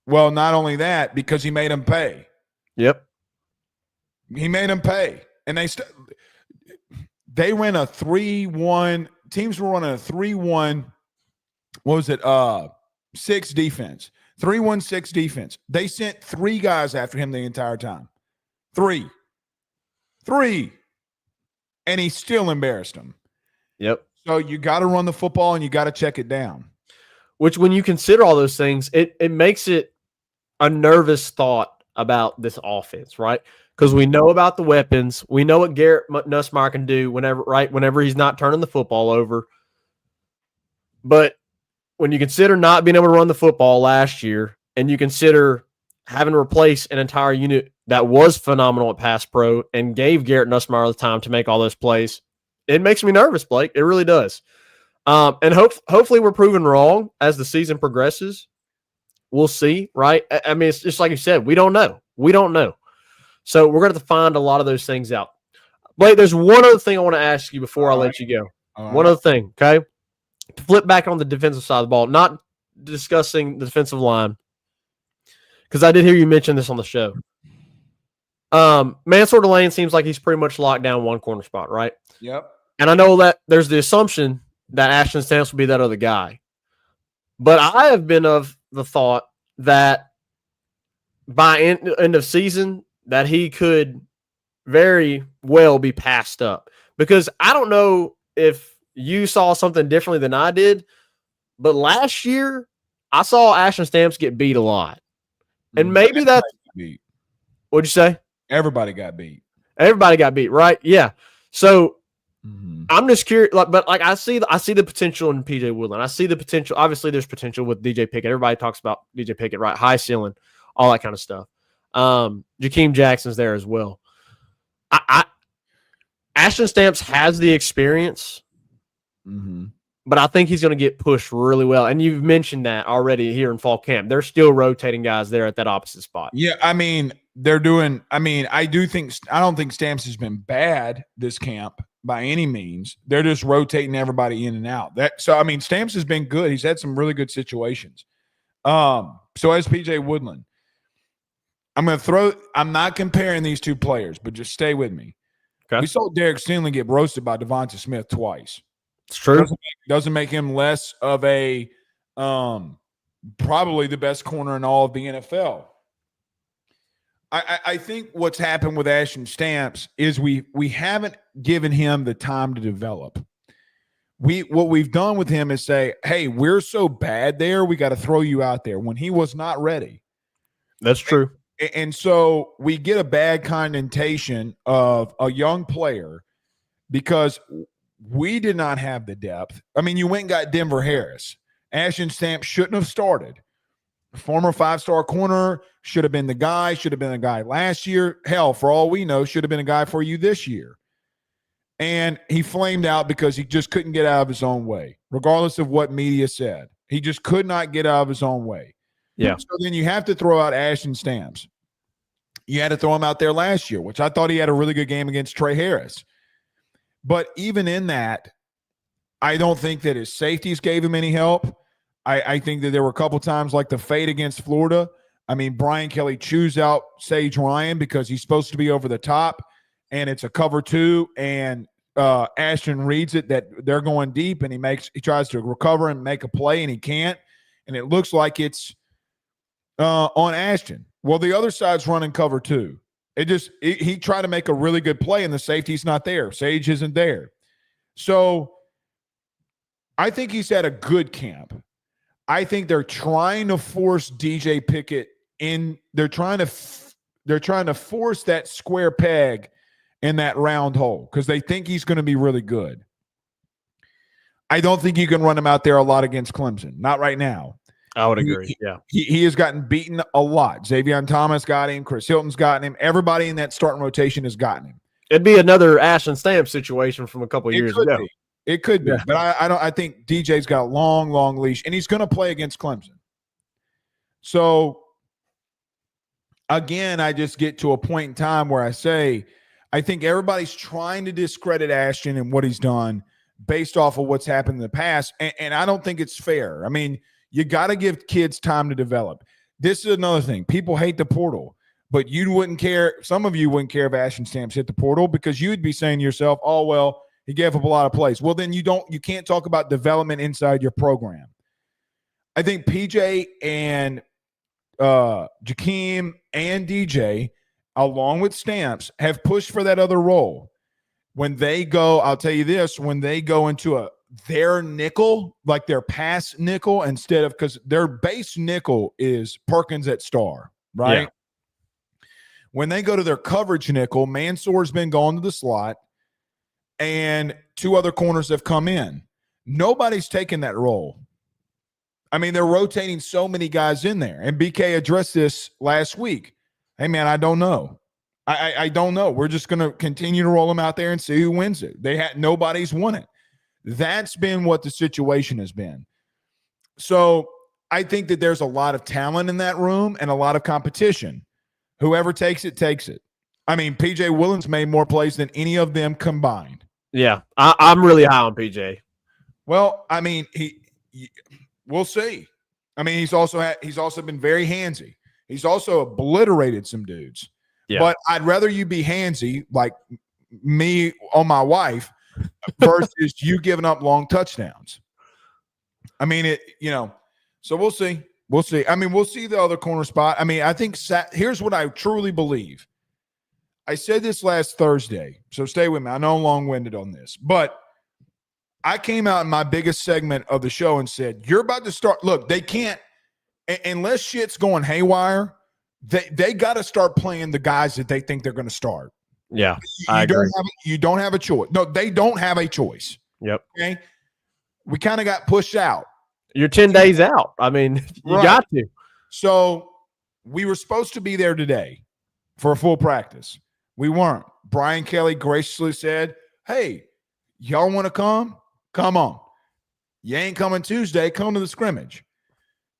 Well, not only that, because he made them pay. Yep. He made them pay. And they ran a 3-1. Teams were running a 3-1. What was it? 6 defense. 3-1-6 defense. They sent 3 guys after him the entire time. 3. And he still embarrassed them. Yep. So you got to run the football and you got to check it down. Which, when you consider all those things, it makes it a nervous thought about this offense, right? Because we know about the weapons. We know what Garrett Nussmeier can do whenever he's not turning the football over. But when you consider not being able to run the football last year, and you consider having to replace an entire unit that was phenomenal at pass pro and gave Garrett Nussmeier the time to make all those plays, it makes me nervous, Blake. It really does. And hopefully we're proven wrong as the season progresses. We'll see, right? I mean, it's just like you said, we don't know. So we're going to have to find a lot of those things out. Blake, there's one other thing I want to ask you before I let you go. One other thing, okay? To flip back on the defensive side of the ball, not discussing the defensive line, because I did hear you mention this on the show. Mansour Delane seems like he's pretty much locked down one corner spot, right? Yep. And I know that there's the assumption that Ashton Stamps will be that other guy. But I have been of the thought that by end of season that he could very well be passed up. Because I don't know if you saw something differently than I did, but last year I saw Ashton Stamps get beat a lot. And maybe that's – what'd you say? Everybody got beat. Everybody got beat, right? Yeah. So I'm just curious, but I see the potential in PJ Woodland. I see the potential. Obviously, there's potential with DJ Pickett. Everybody talks about DJ Pickett, right? High ceiling, all that kind of stuff. Jakeem Jackson's there as well. Ashton Stamps has the experience, but I think he's going to get pushed really well. And you've mentioned that already here in fall camp. They're still rotating guys there at that opposite spot. Yeah, I mean, I don't think Stamps has been bad this camp by any means. They're just rotating everybody in and out. Stamps has been good. He's had some really good situations. So as PJ Woodland, I'm not comparing these two players, but just stay with me. Okay. We saw Derek Stingley get roasted by Devonta Smith twice. It's true. Doesn't make him less of a probably the best corner in all of the NFL. I think what's happened with Ashton Stamps is we haven't given him the time to develop. What we've done with him is say, hey, we're so bad there, we got to throw you out there when he was not ready. That's true. And so we get a bad connotation of a young player because we did not have the depth. I mean, you went and got Denver Harris. Ashton Stamps shouldn't have started. Former 5-star corner, should have been the guy last year. Hell, for all we know, should have been a guy for you this year. And he flamed out because he just couldn't get out of his own way, regardless of what media said. He just could not get out of his own way. Yeah. So then you have to throw out Ashton Stamps. You had to throw him out there last year, which I thought he had a really good game against Trey Harris. But even in that, I don't think that his safeties gave him any help. I think that there were a couple times like the fade against Florida. I mean, Brian Kelly chews out Sage Ryan because he's supposed to be over the top, and it's a cover 2, and Ashton reads it that they're going deep, and he tries to recover and make a play, and he can't. And it looks like it's on Ashton. Well, the other side's running cover 2. He tried to make a really good play, and the safety's not there. Sage isn't there. So I think he's had a good camp. I think they're trying to force DJ Pickett in. They're trying to force that square peg in that round hole because they think he's going to be really good. I don't think you can run him out there a lot against Clemson. Not right now. I would agree. Yeah. He has gotten beaten a lot. Xavier Thomas got him. Chris Hilton's gotten him. Everybody in that starting rotation has gotten him. It'd be another Ashton Stamps situation from a couple of years ago. It could be, but I think DJ's got a long leash, and he's going to play against Clemson. So, again, I just get to a point in time where I say, I think everybody's trying to discredit Ashton and what he's done based off of what's happened in the past, and I don't think it's fair. I mean, you got to give kids time to develop. this is another thing. People hate the portal, but you wouldn't care. Some of you wouldn't care if Ashton Stamps hit the portal because you would be saying to yourself, oh, well, he gave up a lot of plays. Well, then you can't talk about development inside your program. I think PJ and Jakeem and DJ, along with Stamps, have pushed for that other role. When they go, I'll tell you this, when they go into their nickel, like their pass nickel, instead of, because their base nickel is Perkins at star, right? Yeah. When they go to their coverage nickel, Mansour's been going to the slot, and 2 other corners have come in. Nobody's taken that role. I mean, they're rotating so many guys in there. And BK addressed this last week. Hey, man, I don't know. I don't know. We're just going to continue to roll them out there and see who wins it. Nobody's won it. That's been what the situation has been. So I think that there's a lot of talent in that room and a lot of competition. Whoever takes it, takes it. I mean, PJ Williams made more plays than any of them combined. Yeah, I'm really high on PJ. Well, I mean, we'll see. I mean, he's also been very handsy. He's also obliterated some dudes. Yeah. But I'd rather you be handsy, like me on my wife, versus you giving up long touchdowns. I mean, so we'll see. We'll see. I mean, we'll see the other corner spot. I mean, I think here's what I truly believe. I said this last Thursday, so stay with me. I know I'm long-winded on this, but I came out in my biggest segment of the show and said, you're about to start. Look, they can't, unless shit's going haywire, they got to start playing the guys that they think they're going to start. Yeah, I agree. You don't have a choice. No, they don't have a choice. Yep. Okay. We kind of got pushed out. You're 10 days out. I mean, you got to. So we were supposed to be there today for a full practice. We weren't. Brian Kelly graciously said, hey, y'all want to come? Come on. You ain't coming Tuesday. Come to the scrimmage.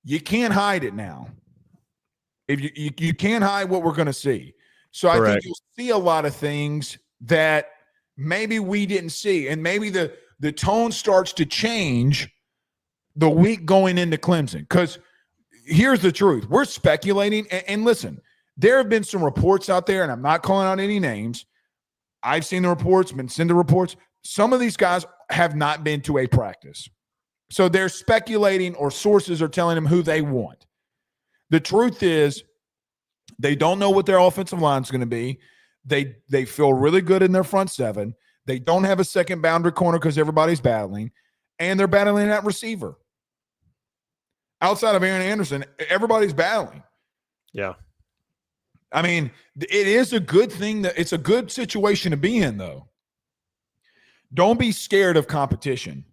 You can't hide it now. If you can't hide what we're going to see. So correct. I think you'll see a lot of things that maybe we didn't see. And maybe the tone starts to change the week going into Clemson. Because here's the truth. We're speculating. And listen, there have been some reports out there, and I'm not calling out any names. I've seen the reports, been sent the reports. Some of these guys have not been to a practice. So they're speculating, or sources are telling them who they want. The truth is, they don't know what their offensive line is going to be. They feel really good in their front seven. They don't have a second boundary corner because everybody's battling, and they're battling that receiver. Outside of Aaron Anderson, everybody's battling. Yeah. I mean, it is a good thing. It's a good situation to be in, though. Don't be scared of competition.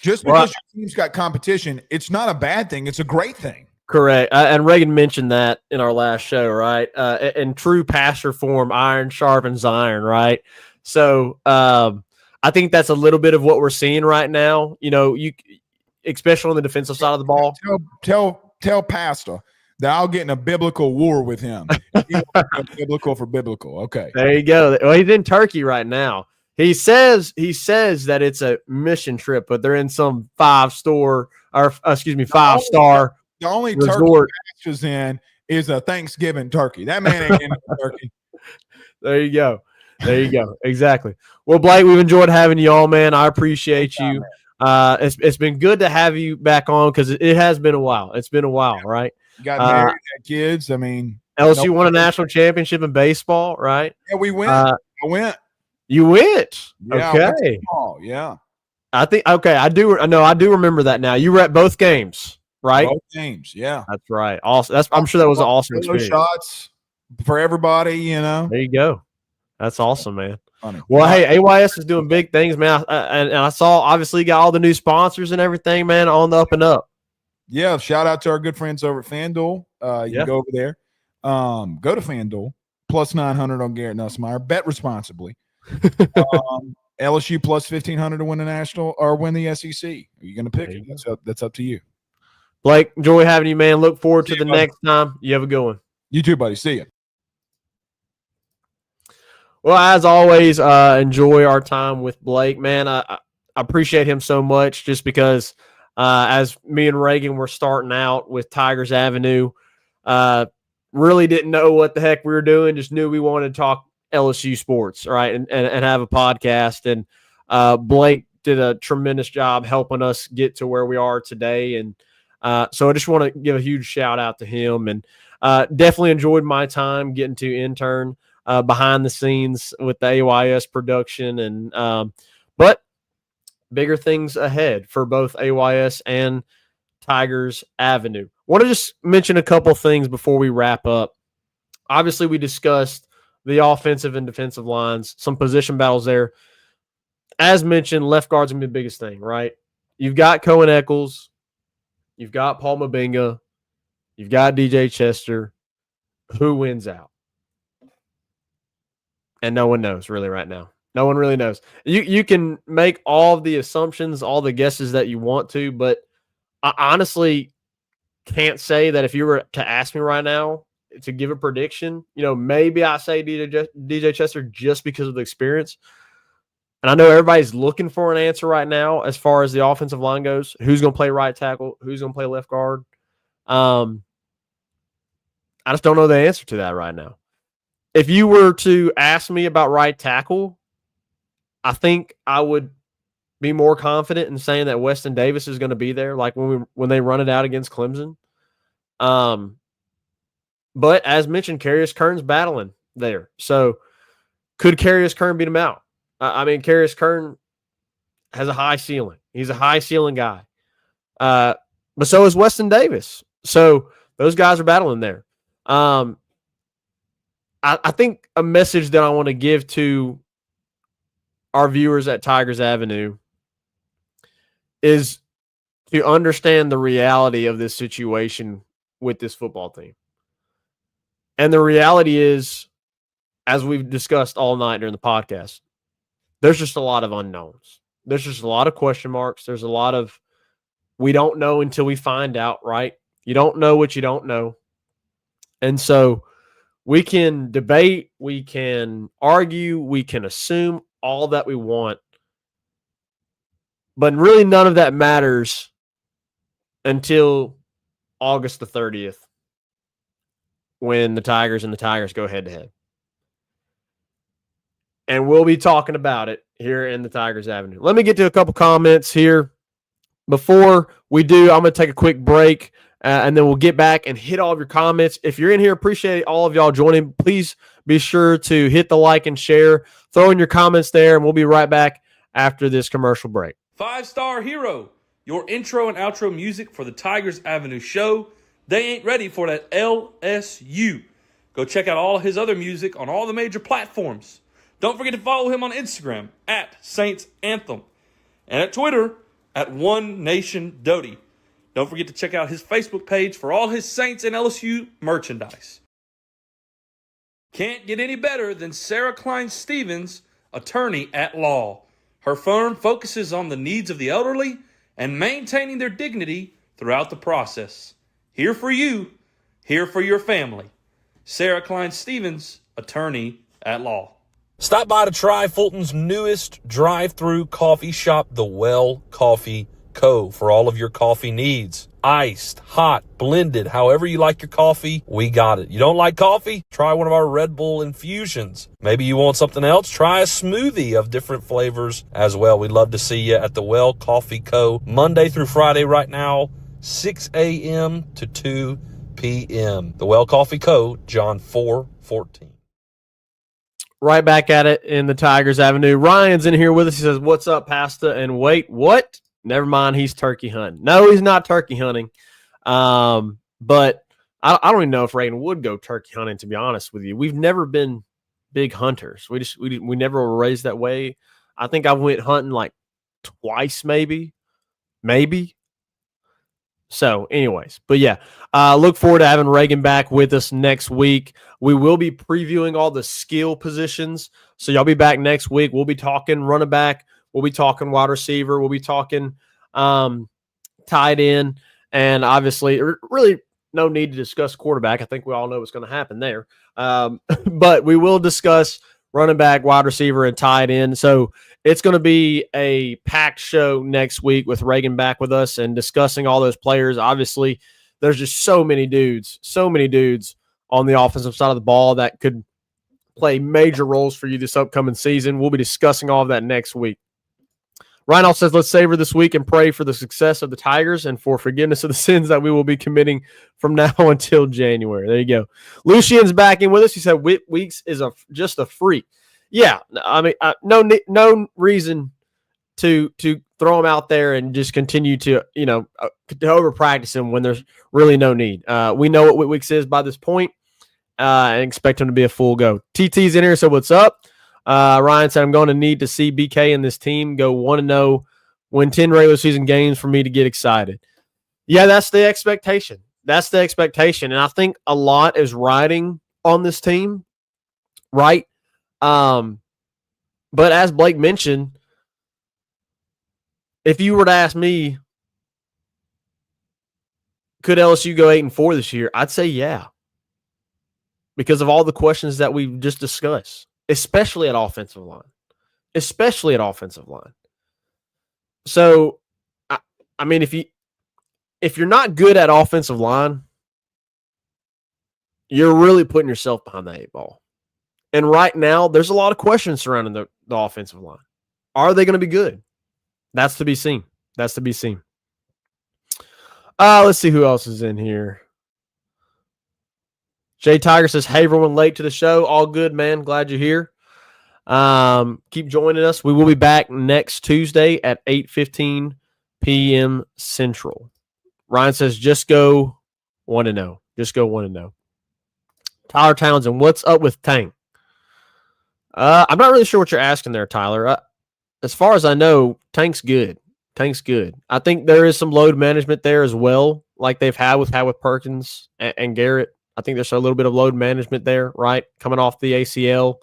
Just because your team's got competition, it's not a bad thing. It's a great thing. Correct. And Reagan mentioned that in our last show, right? In true passer form, iron sharpens iron, right? So I think that's a little bit of what we're seeing right now. You know, especially on the defensive side of the ball. Tell Pastor that I'll get in a biblical war with him. Biblical for biblical. Okay. There you go. Well, he's in Turkey right now. He says that it's a mission trip, but they're in some 5-star. The only resort. turkey is in is a Thanksgiving turkey. That man ain't in a turkey. There you go. Exactly. Well, Blake, we've enjoyed having you on, man. I appreciate you. It's been good to have you back on because it has been a while. It's been a while, right? You got married, had kids. I mean, LSU won a national championship in baseball, right? Yeah, we went. I went. You went. Yeah, okay. Yeah. I think. Okay, I do remember that now. You were at both games, right? Both games. Yeah, that's right. Awesome. I'm sure that was an awesome experience. Shots for everybody. You know. There you go. That's awesome, man. Funny. Well, hey, AYS is doing big things, man. And I saw, obviously, you got all the new sponsors and everything, man, on the up and up. Yeah, shout out to our good friends over at FanDuel. You can go over there. Go to FanDuel, plus 900 on Garrett Nussmeier. Bet responsibly. LSU plus 1,500 to win the national or win the SEC. Are you going to pick it? That's up to you. Blake, enjoy having you, man. Look forward to the next time. You have a good one. You too, buddy. See you. Well, as always, enjoy our time with Blake, man. I appreciate him so much just because as me and Reagan were starting out with Tigers Avenue, Really didn't know what the heck we were doing. Just knew we wanted to talk LSU sports, right, and have a podcast. And Blake did a tremendous job helping us get to where we are today. And so I just want to give a huge shout out to him. And definitely enjoyed my time getting to intern behind the scenes with the AYS production. And but bigger things ahead for both AYS and Tigers Avenue. Want to just mention a couple things before we wrap up. Obviously, we discussed the offensive and defensive lines, some position battles there. As mentioned, left guard's going to be the biggest thing, right? You've got Cohen Eccles. You've got Paul Mabinga. You've got DJ Chester. Who wins out? And no one knows really right now. No one really knows. You can make all the assumptions, all the guesses that you want to, but I honestly can't say that if you were to ask me right now to give a prediction, maybe I say DJ Chester just because of the experience. And I know everybody's looking for an answer right now as far as the offensive line goes. Who's going to play right tackle? Who's going to play left guard? I just don't know the answer to that right now. If you were to ask me about right tackle, I think I would be more confident in saying that Weston Davis is going to be there, like when they run it out against Clemson. But as mentioned, Carius Kern's battling there. So could Carius Kern beat him out? Carius Kern has a high ceiling. He's a high ceiling guy. But so is Weston Davis. So those guys are battling there. I think a message that I want to give to our viewers at Tigers Avenue is to understand the reality of this situation with this football team. And the reality is, as we've discussed all night during the podcast, there's just a lot of unknowns. There's just a lot of question marks. There's a lot of we don't know until we find out, right? You don't know what you don't know. And so we can debate, we can argue, we can assume all that we want. But really none of that matters until August the 30th when the Tigers go head-to-head. And we'll be talking about it here in the Tigers Avenue. Let me get to a couple comments here. Before we do, I'm going to take a quick break, and then we'll get back and hit all of your comments. If you're in here, appreciate all of y'all joining. Please be sure to hit the like and share. Throw in your comments there, and we'll be right back after this commercial break. 5-Star Hero, your intro and outro music for the Tigers Avenue show. They ain't ready for that LSU. Go check out all his other music on all the major platforms. Don't forget to follow him on Instagram at Saints Anthem and at Twitter at One Nation Doty. Don't forget to check out his Facebook page for all his Saints and LSU merchandise. Can't get any better than Sarah Klein Stevens, attorney at law. Her firm focuses on the needs of the elderly and maintaining their dignity throughout the process. Here for you, here for your family. Sarah Klein Stevens, attorney at law. Stop by to try Fulton's newest drive-through coffee shop, The Well Coffee Co. for all of your coffee needs. Iced, hot, blended, however you like your coffee, we got it. You don't like coffee? Try one of our Red Bull infusions. Maybe you want something else? Try a smoothie of different flavors as well. We'd love to see you at The Well Coffee Co. Monday through Friday right now, 6 a.m. to 2 p.m. The Well Coffee Co., John 4:14. Right back at it in the Tigers Avenue. Ryan's in here with us. He says, "What's up, Pasta?" And wait, what? Never mind, he's turkey hunting. No, he's not turkey hunting. But I don't even know if Reagan would go turkey hunting, to be honest with you. We've never been big hunters. We never were raised that way. I think I went hunting like twice, maybe. So anyways, but yeah, look forward to having Reagan back with us next week. We will be previewing all the skill positions. So y'all be back next week. We'll be talking running back. We'll be talking wide receiver. We'll be talking tight end. And obviously, really no need to discuss quarterback. I think we all know what's going to happen there. But we will discuss running back, wide receiver, and tight end. So it's going to be a packed show next week with Reagan back with us and discussing all those players. Obviously, there's just so many dudes on the offensive side of the ball that could play major roles for you this upcoming season. We'll be discussing all of that next week. Reinhold says, let's savor this week and pray for the success of the Tigers and for forgiveness of the sins that we will be committing from now until January. There you go. Lucian's back in with us. He said Weeks is just a freak. Yeah, I mean, no reason to throw him out there and just continue to over practice him when there's really no need. We know what Weeks is by this point, and expect him to be a full go. TT's in here, so what's up? Ryan said, I'm going to need to see BK and this team go 1-0, win 10 regular season games for me to get excited. Yeah, that's the expectation. And I think a lot is riding on this team, right? But as Blake mentioned, if you were to ask me, could LSU go 8-4 this year? I'd say yeah, because of all the questions that we've just discussed. Especially at offensive line. So, I mean, if you're not good at offensive line, you're really putting yourself behind the 8 ball. And right now, there's a lot of questions surrounding the offensive line. Are they going to be good? That's to be seen. Let's see who else is in here. Jay Tiger says, hey, everyone late to the show. All good, man. Glad you're here. Keep joining us. We will be back next Tuesday at 8:15 p.m. Central. Ryan says, just go 1-0. Just go 1-0. Tyler Townsend, what's up with Tank? I'm not really sure what you're asking there, Tyler. As far as I know, Tank's good. I think there is some load management there as well, like they've had with Perkins and Garrett. I think there's a little bit of load management there, right? Coming off the ACL.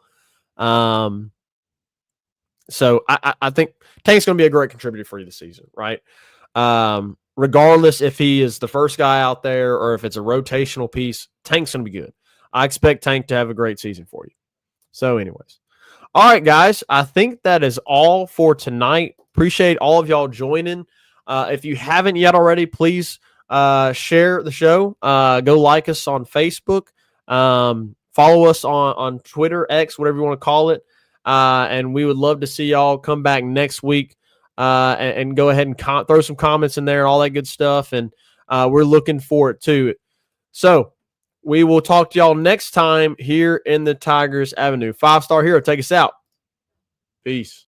So I think Tank's going to be a great contributor for you this season, right? Regardless if he is the first guy out there or if it's a rotational piece, Tank's going to be good. I expect Tank to have a great season for you. So anyways. All right, guys, I think that is all for tonight. Appreciate all of y'all joining. If you haven't yet already, please share the show. Go like us on Facebook. Follow us on Twitter, X, whatever you want to call it. And we would love to see y'all come back next week and go ahead and throw some comments in there and all that good stuff. And we're looking forward to it. So we will talk to y'all next time here in the Tigers Avenue. 5-star Hero, take us out. Peace.